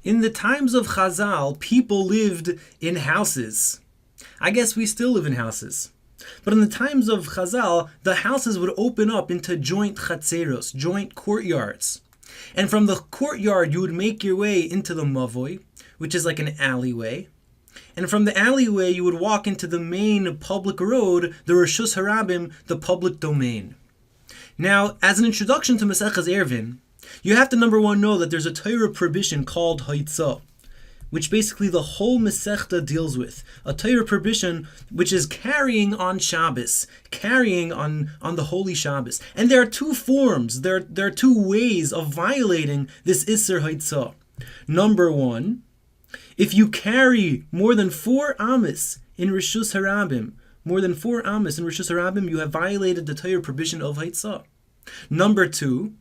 In the times of Chazal, people lived in houses. I guess we still live in houses. But in the times of Chazal, the houses would open up into joint chatzeros, joint courtyards. And from the courtyard, you would make your way into the mavoi, which is like an alleyway. And from the alleyway, you would walk into the main public road, the Rishus Harabim, the public domain. Now, as an introduction to Maseches Eruvin, you have to, number one, know that there's a Torah prohibition called Haitzah, which basically the whole Masechta deals with. A Torah prohibition which is carrying on Shabbos, carrying on the Holy Shabbos. And there are two forms, there are two ways of violating this Isser Haitzah. Number one, if you carry more than 4 amas in Rishus Harabim, you have violated the Torah prohibition of Haitzah. Number two,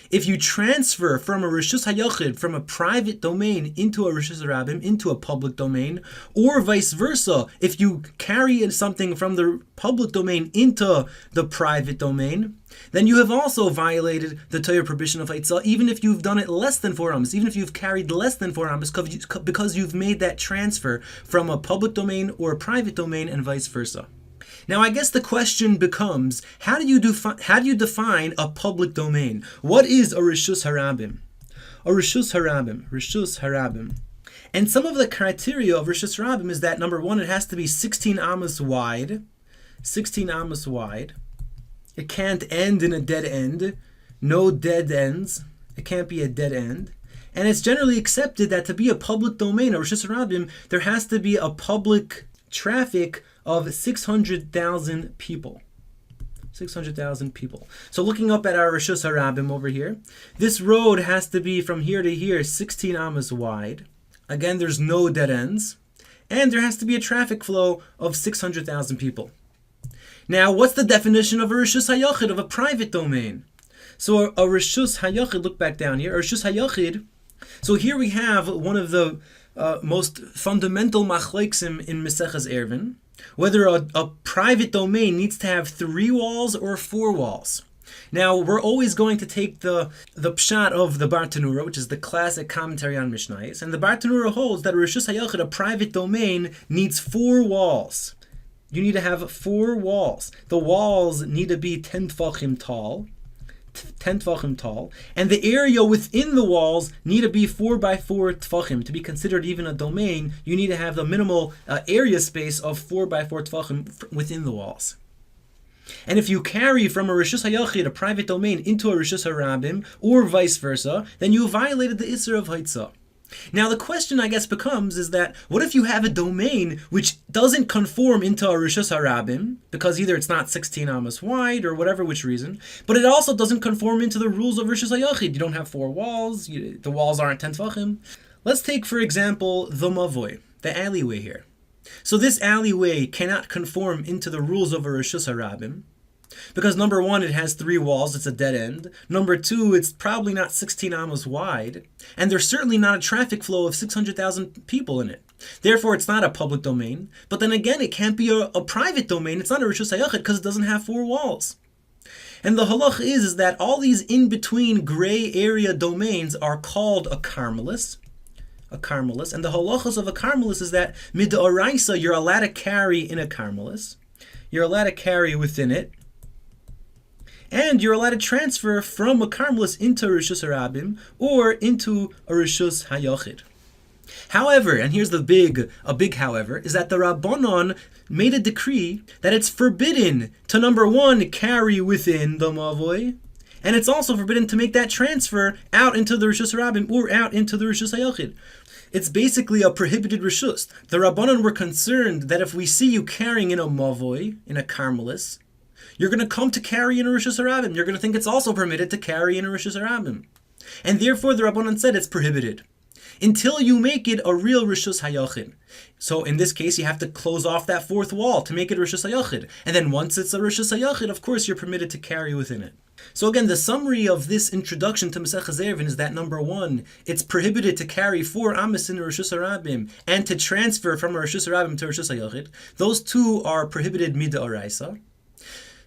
if you transfer from a Rishus HaYachid, from a private domain into a Rishus Harabim, into a public domain, or vice versa, if you carry something from the public domain into the private domain, then you have also violated the Torah prohibition of Haitzah, even if you've done it less than 4 amas, even if you've carried less than 4 amas, because you've made that transfer from a public domain or a private domain and vice versa. Now, I guess the question becomes, how do you define a public domain? What is a Rishus Harabim? A Rishus Harabim. And some of the criteria of Rishus Harabim is that, number one, it has to be 16 amas wide. 16 amas wide. It can't end in a dead end. No dead ends. It can't be a dead end. And it's generally accepted that to be a public domain, a Rishus Harabim, there has to be a public traffic of 600,000 people. 600,000 people. So looking up at our Rishus Harabim over here, this road has to be from here to here 16 amas wide. Again, there's no dead ends. And there has to be a traffic flow of 600,000 people. Now, what's the definition of a Rishus HaYachid, of a private domain? So a Rishus HaYachid, look back down here, a Rishus HaYachid, so here we have one of the most fundamental machleksim in Maseches Eruvin, whether a private domain needs to have 3 walls or 4 walls. Now, we're always going to take the pshat of the Bartanura, which is the classic commentary on Mishnayos, and the Bartanura holds that Rishus HaYachid, a private domain, needs 4 walls. You need to have 4 walls. The walls need to be 10 tfachim tall, and the area within the walls need to be 4 by 4 tfachim. To be considered even a domain, you need to have the minimal area space of 4 by 4 tfachim within the walls. And if you carry from a Rishus HaYachid, a private domain, into a Rishus Harabim, or vice versa, then you violated the Isser of Haitzah. Now the question, I guess, becomes is that, what if you have a domain which doesn't conform into a Rishus Harabim, because either it's not 16 amas wide, or whatever which reason, but it also doesn't conform into the rules of Rishus HaYachid. You don't have 4 walls, the walls aren't 10 tfachim. Let's take, for example, the mavoi, the alleyway here. So this alleyway cannot conform into the rules of a Rishus Harabim, because number one, it has 3 walls, it's a dead end. Number two, it's probably not 16 amas wide, and there's certainly not a traffic flow of 600,000 people in it. Therefore, it's not a public domain. But then again, it can't be a private domain. It's not a Rishus HaYachid because it doesn't have 4 walls. And the halach is that all these in-between gray area domains are called a karmelis. And the halachas of a karmelis is that mid'oraisa, you're allowed to carry in a karmelis. You're allowed to carry within it. And you're allowed to transfer from a karmelis into a Rishus Harabim or into a Rishus HaYachid. However, and here's a big however, is that the Rabbanon made a decree that it's forbidden to, number one, carry within the mavoi, and it's also forbidden to make that transfer out into the Rishus Harabim or out into the Rishus HaYachid. It's basically a prohibited rishus. The Rabbanon were concerned that if we see you carrying in a mavoi, in a karmelis, you're going to come to carry in a Rishus Harabim. You're going to think it's also permitted to carry in a Rishus Harabim. And therefore the Rabbanon said it's prohibited, until you make it a real Rishus HaYachid. So in this case, you have to close off that 4th wall to make it Rishus HaYachid. And then once it's a Rishus HaYachid, of course you're permitted to carry within it. So again, the summary of this introduction to Maseches Eruvin is that, number one, it's prohibited to carry 4 amas in a Rishus Harabim and to transfer from a Rishus Harabim to a Rishus HaYachid. Those two are prohibited mid'oraisa.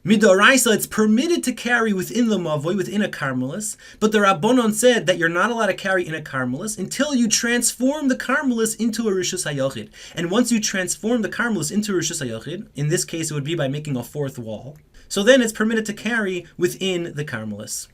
Midoraisa, it's permitted to carry within the mavoi, within a karmelis, but the Rabbanon said that you're not allowed to carry in a karmelis until you transform the karmelis into a rishus hayochid. And once you transform the karmelis into a rishus hayochid, in this case it would be by making a fourth wall, so then it's permitted to carry within the karmelis.